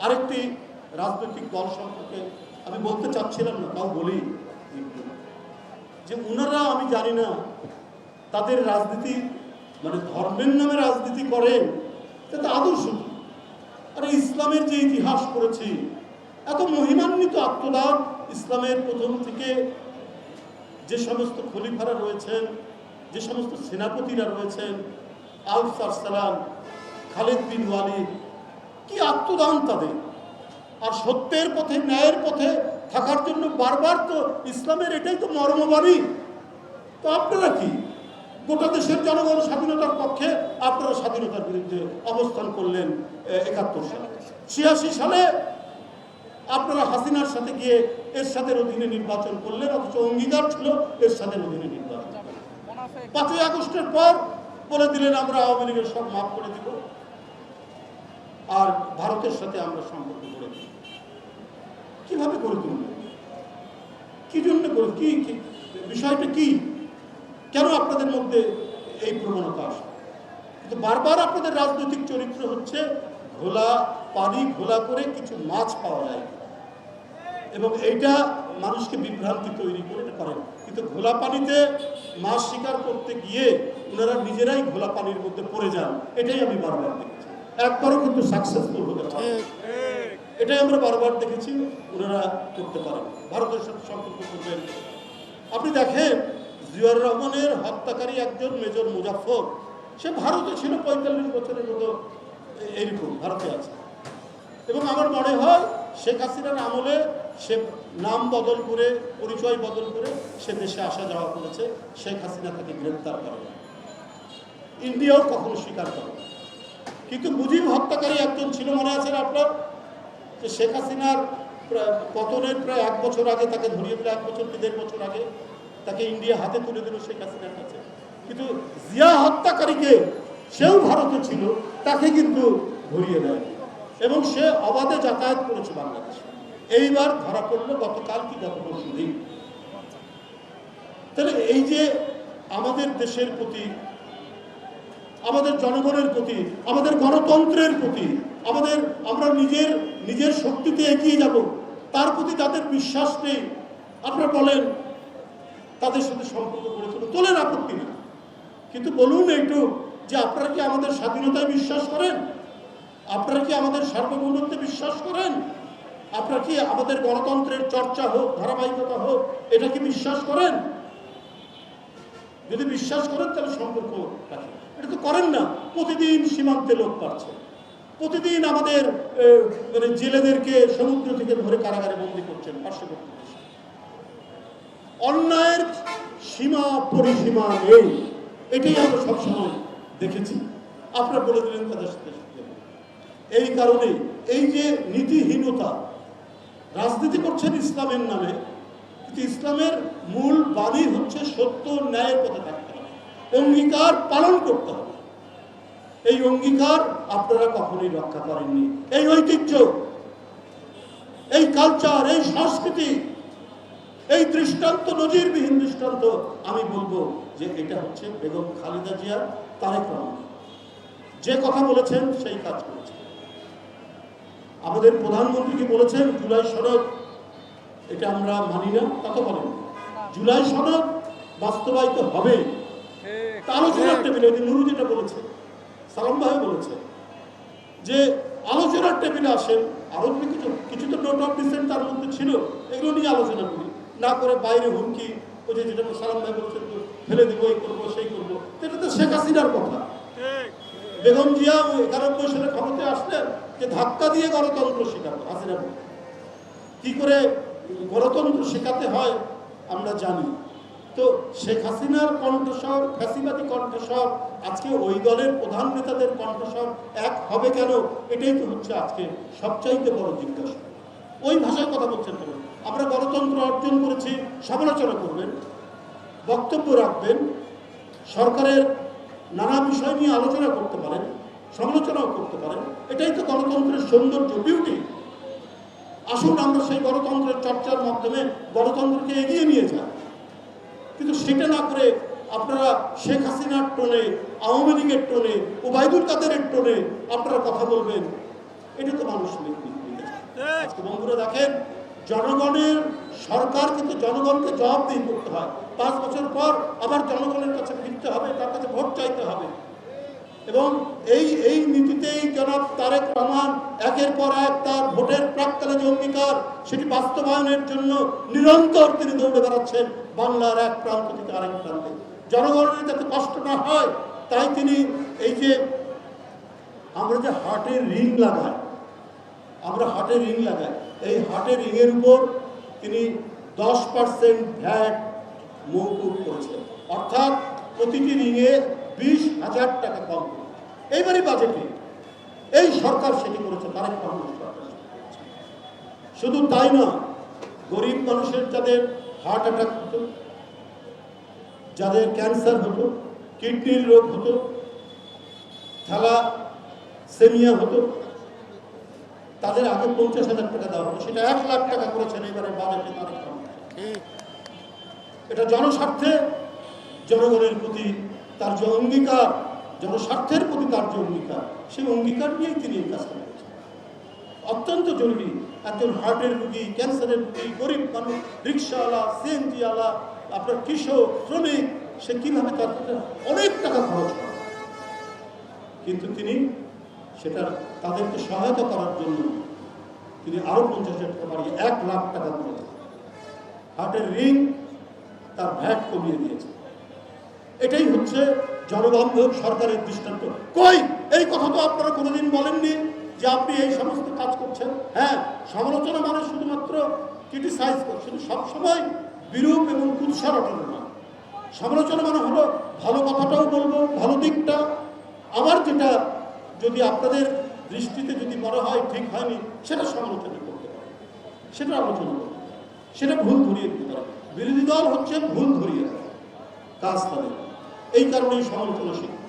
আরেকটি রাজনৈতিক দল সম্পর্কে আমি বলতে চাচ্ছিলাম না, তাও বলি যে ওনারা, আমি জানি না তাদের রাজনীতি মানে ধর্মের নামে রাজনীতি করেন, এটা আদর্শ কি? আর ইসলামের যে ইতিহাস পড়েছি, এত মহিমান্বিত আত্মদান ইসলামের প্রথম থেকে যে সমস্ত খলিফারা রয়েছেন, যে সমস্ত সেনাপতিরা রয়েছেন, আউফ আরসালান, খালিদ বিন ওয়ালিদ, কি আত্মদান তাদের। আর সত্যের পথে, ন্যায়ের পথে থাকার জন্য বারবার তো ইসলামের এটাই তো মর্মবাণী। তো আপনারা কি গোটা দেশের জনগণ স্বাধীনতার পক্ষে, আপনারা স্বাধীনতার বিরুদ্ধে অবস্থান করলেন ৭১ সালে। ৮৬ সালে আপনারা হাসিনার সাথে গিয়ে এরশাদের অধীনে নির্বাচন করলেন, অথচ অঙ্গীকার ছিল এরশাদের অধীনে নির্বাচন। ৫ই আগস্টের পর বলে দিলেন আমরা আওয়ামী লীগের সব মাফ করে দিব আর ভারতের সাথে আমরা সম্পর্ক গড়ে দিব। কিভাবে করে তুলবেন? কি জন্য করে? কি বিষয়টা কি? কেন আপনাদের মধ্যে এই প্রবণতা আসে? কিন্তু বারবার আপনাদের রাজনৈতিক চরিত্র হচ্ছে ঘোলা পানি ঘোলা করে কিছু মাছ পাওয়া যায়, এবং এইটা মানুষকে বিভ্রান্তি তৈরি করে এটা করেন। কিন্তু ঘোলা পানিতে মাছ শিকার করতে গিয়ে ওনারা নিজেরাই ঘোলা পানির মধ্যে পড়ে যান, এটাই আমি বারবার দেখেছি। একবারও কিন্তু সাকসেসফুল হতে পারে, এটাই আমরা বারবার দেখেছি ওনারা করতে পারেন। ভারতের সাথে সম্পর্ক করবেন। আপনি দেখেন জিয়াউর রহমানের হত্যাকারী একজন মেজর মুজাফফর, সে ভারতে ছিল ৪৫ বছরের মতো, এইরকম ভারতে আছে। এবং আমার মনে হয় শেখ হাসিনার আমলে সে নাম বদল করে, পরিচয় বদল করে সে দেশে আসা যাওয়া করেছে। শেখ হাসিনা তাকে গ্রেপ্তার করে, ইন্ডিয়াও কখনো স্বীকার করে। কিন্তু মুজিব হত্যাকারী একজন ছিল, মনে আছেন আপনার, যে শেখ হাসিনার পতনের প্রায় ১ বছর আগে তাকে ধরিয়ে দিল, ১ বছর কি ১.৫ বছর আগে তাকে ইন্ডিয়া হাতে তুলে দিল শেখ হাসিনার কাছে। কিন্তু জিয়া হত্যাকারীকে, সেও ভারতে ছিল, তাকে কিন্তু ধরিয়ে দেয় এবং সে অবাধে যাতায়াত করেছে বাংলাদেশে। এইবার ধরা পড়লো গতকাল কি গত পরশুদিন। তাহলে এই যে আমাদের দেশের প্রতি, আমাদের জনগণের প্রতি, আমাদের গণতন্ত্রের প্রতি, আমরা নিজের শক্তিতে এগিয়ে যাব, তার প্রতি তাদের বিশ্বাস নেই। আপনারা বলেন তাদের সাথে সম্পর্ক করে তোলেন, আপত্তি না, কিন্তু বলুন একটু যে আপনারা কি আমাদের স্বাধীনতায় বিশ্বাস করেন? আপনারা কি আমাদের সার্বভৌমত্বে বিশ্বাস করেন? আপনারা কি আমাদের গণতন্ত্রের চর্চা হোক, ধারাবাহিকতা হোক, এটা কি বিশ্বাস করেন? যদি বিশ্বাস করেন তাহলে সম্পর্ক রাখেন। এটা তো করেন না। প্রতিদিন সীমান্তে লোক পাচ্ছে, প্রতিদিন আমাদের মানে জেলেদেরকে সমুদ্র থেকে ধরে কারাগারে বন্দী করছেন পার্শ্ববর্তী দেশে। অন্যায়ের সীমা পরিসীমা নেই, এটাই আমরা সবসময় দেখেছি। আপনারা বলে দিলেন তাদের সাথে। এই কারণে এই যে নীতিহীনতা, রাজনীতি করছেন ইসলামের নামে, কিন্তু ইসলামের মূল বাণী হচ্ছে সত্য ন্যায়ের পথে থাকতে হবে, অঙ্গীকার পালন করতে হবে। এই অঙ্গীকার আপনারা কখনোই রক্ষা করেননি। এই ঐতিহ্য, এই কালচার, এই সংস্কৃতি, এই দৃষ্টান্ত, নজিরবিহীন দৃষ্টান্ত, আমি বলবো যে এটা হচ্ছে বেগম খালেদা জিয়া, তারেক রহমান যে কথা বলেছেন সেই কাজ করেছেন। আমাদের প্রধানমন্ত্রীকে বলেছেন জুলাই সনদ, এটা আমরা মানি না, তা তো বলেন। জুলাই সনদ বাস্তবায়িত হবে, আলোচনার টেবিলে, নুরু যেটা বলেছে, সালাম ভাই বলেছে যে আলোচনার টেবিলে আসেন। আরো কিছু তো নোট অফ ডিসেন্ট তার মধ্যে ছিল, এগুলো নিয়ে আলোচনা করি, না করে বাইরে হুমকি, ওই যে যেটা সালাম ভাই বলেছেন তো ফেলে দিব, এই করবো সেই করবো, এটা তো শেখ হাসিনার কথা। বেগম জিয়া ৯১ সালে ক্ষমতায় আসলেন যে ধাক্কা দিয়ে গণতন্ত্র শেখাবো। হাসিনা কি করে গণতন্ত্র শেখাতে হয় আমরা জানি। তো শেখ হাসিনার কণ্ঠস্বর, ফ্যাসিবাদী কণ্ঠস্বর, আজকে ওই দলের প্রধান নেতাদের কণ্ঠস্বর এক হবে কেন? এটাই তো হচ্ছে আজকে সবচাইতে বড় জিজ্ঞাসা। ওই ভাষায় কথা বলছেন কেন? আমরা গণতন্ত্র অর্জন করেছি, সমালোচনা করবেন, বক্তব্য রাখবেন, সরকারের নানা বিষয় নিয়ে আলোচনা করতে পারেন, সমালোচনাও করতে পারেন। এটাই তো গণতন্ত্রের সৌন্দর্য, বিউটি। আসুন আমরা সেই গণতন্ত্রের চর্চার মাধ্যমে গণতন্ত্রকে এগিয়ে নিয়ে যাই। কিন্তু সেটা না করে আপনারা শেখ হাসিনার টোনে, আওয়ামী লীগের টোনে, ওবায়দুল কাদেরের টোনে আপনারা কথা বলবেন, এটা তো মানুষ মেনে আজকে বন্ধুরা দেখেন, জনগণের সরকার কিন্তু জনগণকে জবাবদিহি করতে হয়। 5 বছর পর আবার জনগণের কাছে ফিরতে হবে, তার কাছে ভোট চাইতে হবে। এবং এই নীতিতেই জনাব তারেক রহমান একের পর এক তার ভোটের প্রাক্কালে যে অঙ্গীকার, সেটি বাস্তবায়নের জন্য নিরন্তর তিনি দৌড়ে বেড়াচ্ছেন বাংলার এক প্রান্ত থেকে আরেক প্রান্তে। জনগণের যাতে কষ্ট না হয় তাই তিনি এই যে আমরা যে হার্টের রিং লাগাই, এই হার্টের রিংয়ের উপর তিনি 10% ভ্যাট মওকুফ করেছেন, অর্থাৎ প্রতিটি রিংয়ে 20,000 টাকা কম। এইবারই বাজেটে এই সরকার সেটি করেছে, তারেক রহমান সরকার। শুধু তাই না, গরিব মানুষের যাদের হার্ট অ্যাটাক হতো, যাদের ক্যান্সার হতো, কিডনির রোগ হতো, থ্যালাসেমিয়া হতো, তাদের আগে 50,000 টাকা দেওয়া হতো, সেটা 1 লাখ টাকা করেছেন এবারে বাজেটে তারেক রহমান। এটা জনস্বার্থে জনগণের প্রতি তার যে অঙ্গীকার, জনস্বার্থের প্রতি তার যে অঙ্গীকার, সেই অঙ্গীকার নিয়েই তিনি এই কাজটা করেছেন। অত্যন্ত জরুরি, একজন হার্টের রোগী, ক্যান্সারের রোগী, গরিব মানুষ, রিক্সাওয়ালা, সিএনজিওয়ালা, আপনার কৃষক, শ্রমিক, সে কীভাবে তার অনেক টাকা খরচ করে, কিন্তু তিনি সেটা তাদেরকে সহায়তা করার জন্য তিনি আরও 50,000 টাকা বাড়িয়ে 1 লাখ টাকা করেছেন। হার্টের রিং তার ভ্যাট কমিয়ে দিয়েছে। এটাই হচ্ছে জনবান্ধব সরকারের দৃষ্টান্ত। কই এই কথা তো আপনারা কোনোদিন বলেননি যে আপনি এই সমস্ত কাজ করছেন। হ্যাঁ, সমালোচনা মানে শুধুমাত্র ক্রিটিসাইজ করছেন, সবসময় বিরূপ এবং কুৎসা রটনা না। সমালোচনা মানে হলো ভালো কথাটাও বলবো, ভালো দিকটা, আবার যেটা যদি আপনাদের দৃষ্টিতে যদি মনে হয় ঠিক হয়নি সেটা সমালোচনা করতে পারে, সেটা আলোচনা করতে পারে, সেটা ভুল ধরিয়ে দিতে পারে। বিরোধী দল হচ্ছে ভুল ধরিয়ে দেয় কাজ তাদের, এই কারণেই সমালোচনা শিখতে